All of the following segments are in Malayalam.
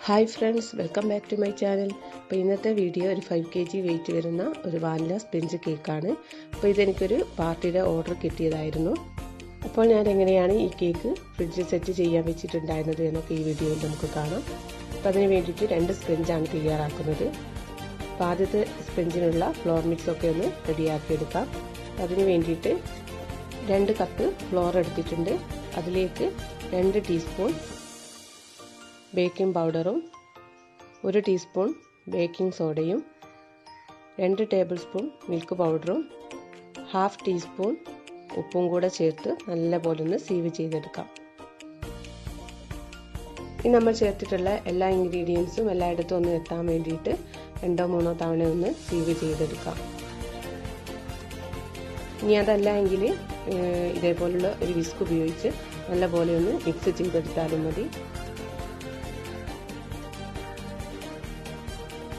Hi friends, welcome back to my channel. അപ്പോൾ ഇന്നത്തെ വീഡിയോ ഒരു 5 kg വെയിറ്റ് വരുന്ന ഒരു വാനില സ്പഞ്ച് കേക്കാണ്. അപ്പോൾ ഇതെനിക്കൊരു പാർട്ടിയുടെ ഓർഡർ കിട്ടിയതായിരുന്നു. അപ്പോൾ ഞാൻ എങ്ങനെയാണ് ഈ കേക്ക് ഫ്രിഡ്ജിൽ സെറ്റ് ചെയ്യാൻ വെച്ചിട്ടുണ്ടായിരുന്നത് എന്നൊക്കെ ഈ വീഡിയോയിൽ നമുക്ക് കാണാം. അപ്പോൾ അതിന് വേണ്ടിയിട്ട് 2 സ്പഞ്ചാണ് തയ്യാറാക്കുന്നത്. അപ്പോൾ ആദ്യത്തെ സ്പഞ്ചിനുള്ള ഫ്ലോർ മിക്സ് ഒക്കെ ഒന്ന് റെഡിയാക്കിയെടുക്കാം. അതിന് വേണ്ടിയിട്ട് 2 കപ്പ് ഫ്ലോർ എടുത്തിട്ടുണ്ട്. അതിലേക്ക് 2 ടീസ്പൂൺ ബേക്കിംഗ് പൗഡറും 1 ടീസ്പൂൺ ബേക്കിംഗ് സോഡയും 2 ടേബിൾ സ്പൂൺ മിൽക്ക് പൗഡറും 1/2 ടീസ്പൂൺ ഉപ്പും കൂടെ ചേർത്ത് നല്ലപോലെ ഒന്ന് സീവ് ചെയ്തെടുക്കാം. ഇനി നമ്മൾ ചേർത്തിട്ടുള്ള എല്ലാ ഇൻഗ്രീഡിയൻസും എല്ലായിടത്തും ഒന്ന് എത്താൻ വേണ്ടിയിട്ട് 2-3 തവണ ഒന്ന് സീവ് ചെയ്തെടുക്കാം. ഇനി അതല്ല എങ്കിൽ ഇതേപോലുള്ള ഒരു വിസ്ക് ഉപയോഗിച്ച് നല്ലപോലെ ഒന്ന് മിക്സ് ചെയ്തെടുത്താലും മതി.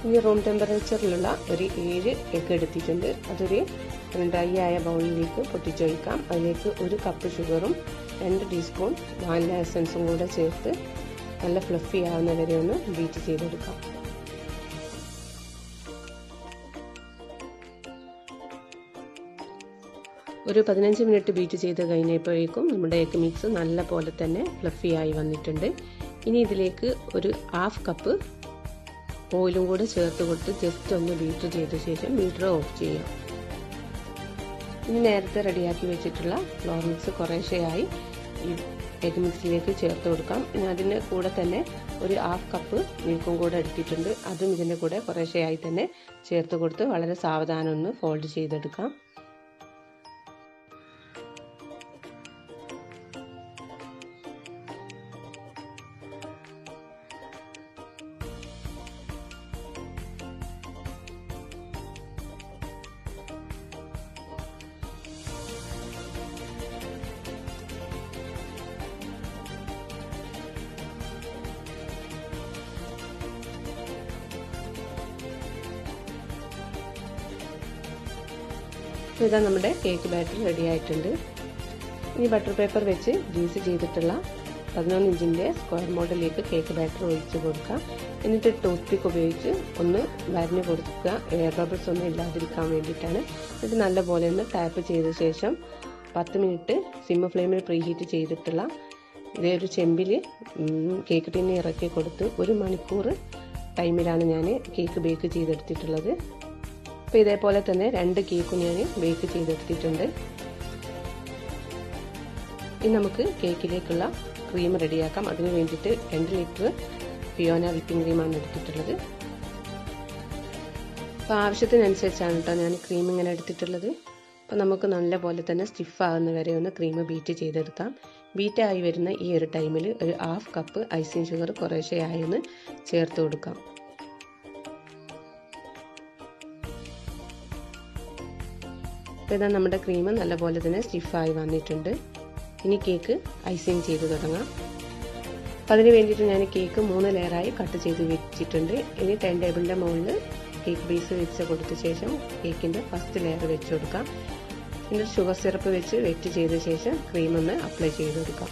ഇനി റൂം ടെമ്പറേച്ചറിലുള്ള ഒരു 7 എഗ്ഗ് എടുത്തിട്ടുണ്ട്. അതൊരു ഡ്രൈ ആയ ബൗളിലേക്ക് പൊട്ടിച്ചൊഴിക്കാം. അതിലേക്ക് 1 കപ്പ് ഷുഗറും 2 ടീസ്പൂൺ വാനില എസൻസും കൂടെ ചേർത്ത് നല്ല ഫ്ലഫി ആവുന്ന വരെ ഒന്ന് ബീറ്റ് ചെയ്തെടുക്കാം. ഒരു 15 മിനിറ്റ് ബീറ്റ് ചെയ്ത് കഴിഞ്ഞപ്പോഴേക്കും നമ്മുടെ എഗ് മിക്സ് നല്ല പോലെ തന്നെ ഫ്ലഫി ആയി വന്നിട്ടുണ്ട്. ഇനി ഇതിലേക്ക് ഒരു 1/2 കപ്പ് ഓയിലും കൂടെ ചേർത്ത് കൊടുത്ത് ജസ്റ്റ് ഒന്ന് ബീറ്റ് ചെയ്ത ശേഷം ബീറ്റർ ഓഫ് ചെയ്യാം. ഇനി നേരത്തെ റെഡിയാക്കി വെച്ചിട്ടുള്ള ഫ്ലോർ മിക്സ് കുറേശ്ശെയായി ഈ എഗ് മിക്സിലേക്ക് ചേർത്ത് കൊടുക്കാം. ഇനി അതിന് കൂടെ തന്നെ ഒരു 1/2 കപ്പ് മിൽക്കും കൂടെ എടുത്തിട്ടുണ്ട്. അതും ഇതിൻ്റെ കൂടെ കുറേശ്ശെയായി തന്നെ ചേർത്ത് കൊടുത്ത് വളരെ സാവധാനം ഒന്ന് ഫോൾഡ് ചെയ്തെടുക്കാം. ഇതാ നമ്മുടെ കേക്ക് ബാറ്റർ റെഡി ആയിട്ടുണ്ട്. ഇനി ബട്ടർ പേപ്പർ വെച്ച് ഗ്രീസ് ചെയ്തിട്ടുള്ള 11 ഇഞ്ചിൻ്റെ സ്ക്വയർ മോഡലിലേക്ക് കേക്ക് ബാറ്റർ ഒഴിച്ച് കൊടുക്കാം. എന്നിട്ട് ടൂത്ത് പിക്ക് ഉപയോഗിച്ച് ഒന്ന് വരഞ്ഞു കൊടുക്കുക. എയർ ബബിൾസ് ഒന്നും ഇല്ലാതിരിക്കാൻ വേണ്ടിയിട്ടാണ്. എന്നിട്ട് നല്ലപോലെ ഒന്ന് ടാപ്പ് ചെയ്ത ശേഷം 10 മിനിറ്റ് സിമ്മ് ഫ്ലെയിമിൽ പ്രീഹീറ്റ് ചെയ്തിട്ടുള്ള ഇതേ ഒരു ചെമ്പിൽ കേക്ക് ടിന്ന് ഇറക്കി കൊടുത്ത് 1 മണിക്കൂർ ടൈമിലാണ് ഞാൻ കേക്ക് ബേക്ക് ചെയ്തെടുത്തിട്ടുള്ളത്. അപ്പോൾ ഇതേപോലെ തന്നെ 2 കേക്കും ഞാൻ ബേക്ക് ചെയ്തെടുത്തിട്ടുണ്ട്. ഇനി നമുക്ക് കേക്കിലേക്കുള്ള ക്രീം റെഡിയാക്കാം. അതിന് വേണ്ടിയിട്ട് 2 ലിറ്റർ ഫിയോന വിപ്പിംഗ് ക്രീമാണ് എടുത്തിട്ടുള്ളത്. അപ്പോൾ ആവശ്യത്തിനനുസരിച്ചാണ് കേട്ടോ ഞാൻ ക്രീം ഇങ്ങനെ എടുത്തിട്ടുള്ളത്. അപ്പോൾ നമുക്ക് നല്ലപോലെ തന്നെ സ്റ്റിഫ് ആകുന്ന വരെ ഒന്ന് ക്രീം ബീറ്റ് ചെയ്തെടുക്കാം. ബീറ്റായി വരുന്ന ഈ ഒരു ടൈമിൽ ഒരു 1/2 കപ്പ് ഐസിങ് ഷുഗർ കുറേശ്ശെയായി ഒന്ന് ചേർത്ത് കൊടുക്കാം. അപ്പോൾ ഇതാ നമ്മുടെ ക്രീം നല്ലപോലെ തന്നെ സ്റ്റിഫായി വന്നിട്ടുണ്ട്. ഇനി കേക്ക് ഐസിങ് ചെയ്ത് തുടങ്ങാം. അപ്പോൾ അതിന് വേണ്ടിയിട്ട് ഞാൻ കേക്ക് 3 ലെയറായി കട്ട് ചെയ്ത് വെച്ചിട്ടുണ്ട്. ഇനി ടേൺ ടേബിളിൻ്റെ മുകളിൽ കേക്ക് ബേസ് വെച്ച് കൊടുത്ത ശേഷം കേക്കിൻ്റെ ഫസ്റ്റ് ലെയർ വെച്ച് കൊടുക്കാം. എന്നിട്ട് ഷുഗർ സിറപ്പ് വെച്ച് വെറ്റ് ചെയ്ത ശേഷം ക്രീം ഒന്ന് അപ്ലൈ ചെയ്ത് കൊടുക്കാം.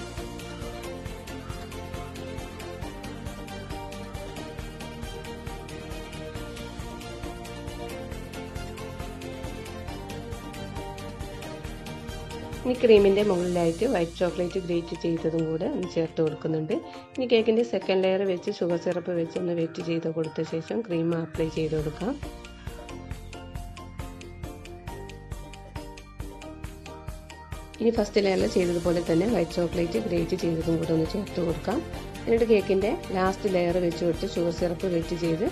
ഇനി ക്രീമിൻ്റെ മുകളിലായിട്ട് വൈറ്റ് ചോക്ലേറ്റ് ഗ്രേറ്റ് ചെയ്തതും കൂടെ ഒന്ന് ചേർത്ത് കൊടുക്കുന്നുണ്ട്. ഇനി കേക്കിൻ്റെ സെക്കൻഡ് ലെയർ വെച്ച് ഷുഗർ സിറപ്പ് വെച്ച് ഒന്ന് വെറ്റ് ചെയ്ത് കൊടുത്ത ശേഷം ക്രീം അപ്ലൈ ചെയ്ത് കൊടുക്കാം. ഇനി ഫസ്റ്റ് ലെയറിൽ ചെയ്തതുപോലെ തന്നെ വൈറ്റ് ചോക്ലേറ്റ് ഗ്രേറ്റ് ചെയ്തതും കൂടെ ഒന്ന് ചേർത്ത് കൊടുക്കാം. എന്നിട്ട് കേക്കിൻ്റെ ലാസ്റ്റ് ലെയർ വെച്ച് കൊടുത്ത് ഷുഗർ സിറപ്പ് വെറ്റ് ചെയ്ത്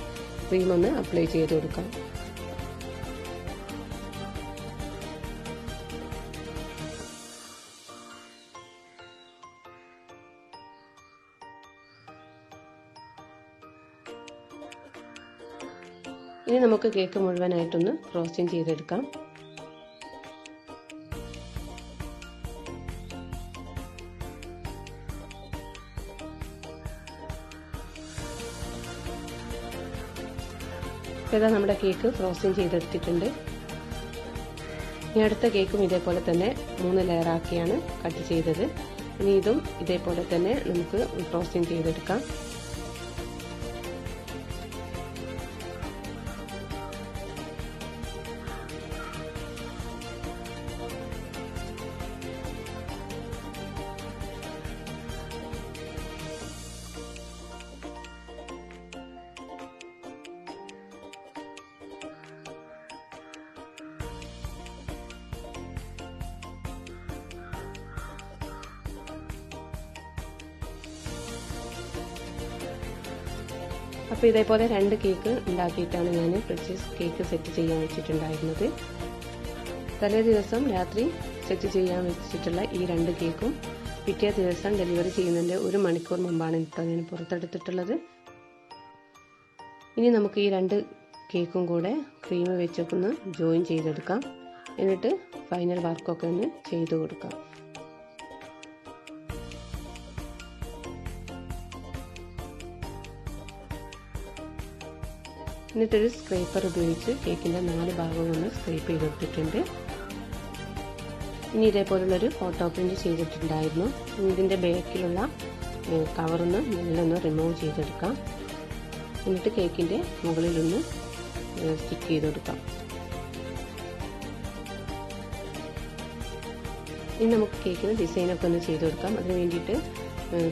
ക്രീം ഒന്ന് അപ്ലൈ ചെയ്ത് കൊടുക്കാം. ഇനി നമുക്ക് കേക്ക് മുഴുവനായിട്ടൊന്ന് ഫ്രോസ്റ്റിംഗ് ചെയ്തെടുക്കാം. ഇതാ നമ്മുടെ കേക്ക് ഫ്രോസ്റ്റിംഗ് ചെയ്തെടുത്തിട്ടുണ്ട്. ഇനി അടുത്ത കേക്കും ഇതേപോലെ തന്നെ 3 ലെയറാക്കിയാണ് കട്ട് ചെയ്തത്. ഇനി ഇതും ഇതേപോലെ തന്നെ നമുക്ക് ഫ്രോസ്റ്റിംഗ് ചെയ്തെടുക്കാം. അപ്പോൾ ഇതേപോലെ 2 കേക്ക് ഉണ്ടാക്കിയിട്ടാണ് ഞാൻ ഫ്രിഡ്ജിൽ കേക്ക് സെറ്റ് ചെയ്യാൻ വെച്ചിട്ടുണ്ടായിരുന്നത്. തലേ ദിവസം രാത്രി സെറ്റ് ചെയ്യാൻ വെച്ചിട്ടുള്ള ഈ 2 കേക്കും പിറ്റേ ദിവസം ഡെലിവറി ചെയ്യുന്നതിൻ്റെ 1 മണിക്കൂർ മുമ്പാണ് ഇപ്പോൾ ഞാൻ പുറത്തെടുത്തിട്ടുള്ളത്. ഇനി നമുക്ക് ഈ 2 കേക്കും കൂടെ ക്രീം വെച്ചൊക്കെ ഒന്ന് ജോയിൻ ചെയ്തെടുക്കാം. എന്നിട്ട് ഫൈനൽ വർക്കൊക്കെ ഒന്ന് ചെയ്തു കൊടുക്കാം. എന്നിട്ടൊരു സ്ക്രേപ്പർ ഉപയോഗിച്ച് കേക്കിൻ്റെ 4 ഭാഗവും ഒന്ന് സ്ക്രേപ്പ് ചെയ്തെടുത്തിട്ടുണ്ട്. ഇനി ഇതേപോലുള്ളൊരു ഫോട്ടോ പ്രിൻറ്റ് ചെയ്തിട്ടുണ്ടായിരുന്നു. ഇതിൻ്റെ ബാക്കിലുള്ള കവറൊന്ന് നല്ലൊന്ന് റിമൂവ് ചെയ്തെടുക്കാം. എന്നിട്ട് കേക്കിൻ്റെ മുകളിലൊന്ന് സ്റ്റിക്ക് ചെയ്ത് കൊടുക്കാം. ഇനി നമുക്ക് കേക്കിന് ഡിസൈനൊക്കെ ഒന്ന് ചെയ്ത് കൊടുക്കാം. അതിന് വേണ്ടിയിട്ട്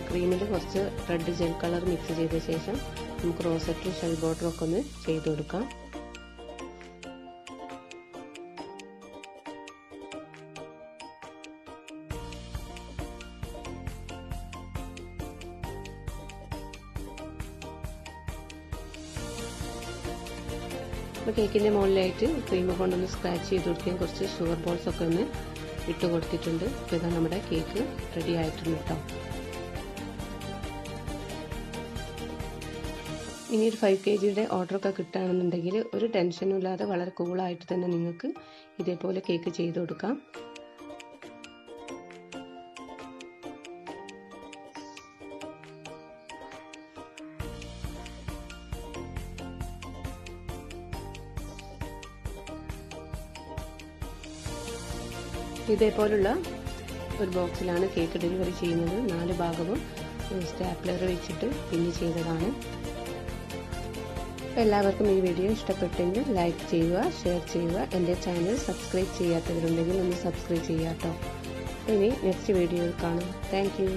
ക്രീമിൽ കുറച്ച് റെഡ് ജെൽ കളർ മിക്സ് ചെയ്ത ശേഷം നമുക്ക് റോസറ്റും ഷെൽ ബോർഡറും ഒക്കെ ഒന്ന് ചെയ്ത് കൊടുക്കാം. അപ്പോൾ കേക്കിൻ്റെ മുകളിലായിട്ട് ക്രീം കൊണ്ടൊന്ന് സ്ക്രാച്ച് ചെയ്ത് കൊടുക്കുകയും കുറച്ച് ഷുഗർ ബോൾസ് ഒക്കെ ഒന്ന് ഇട്ട് കൊടുത്തിട്ടുണ്ട്. അപ്പോൾ ഇതാ നമ്മുടെ കേക്ക് റെഡി ആയിട്ടുണ്ട് കേട്ടോ. ഇനി ഒരു 5 kgയുടെ ഓർഡറൊക്കെ കിട്ടുകയാണെന്നുണ്ടെങ്കിൽ ഒരു ടെൻഷനും ഇല്ലാതെ വളരെ കൂളായിട്ട് തന്നെ നിങ്ങൾക്ക് ഇതേപോലെ കേക്ക് ചെയ്ത് കൊടുക്കാം. ഇതേപോലുള്ള ഒരു ബോക്സിലാണ് കേക്ക് ഡെലിവറി ചെയ്യുന്നത്. 4 ഭാഗവും സ്റ്റാപ്ലർ വെച്ചിട്ട് പിൻ ചെയ്തതാണ്. അപ്പോൾ എല്ലാവർക്കും ഈ വീഡിയോ ഇഷ്ടപ്പെട്ടെങ്കിൽ ലൈക്ക് ചെയ്യുക, ഷെയർ ചെയ്യുക. എൻ്റെ ചാനൽ സബ്സ്ക്രൈബ് ചെയ്യാത്തവരുണ്ടെങ്കിൽ ഒന്ന് സബ്സ്ക്രൈബ് ചെയ്യാം കേട്ടോ. ഇനി നെക്സ്റ്റ് വീഡിയോയിൽ കാണാം. Thank you.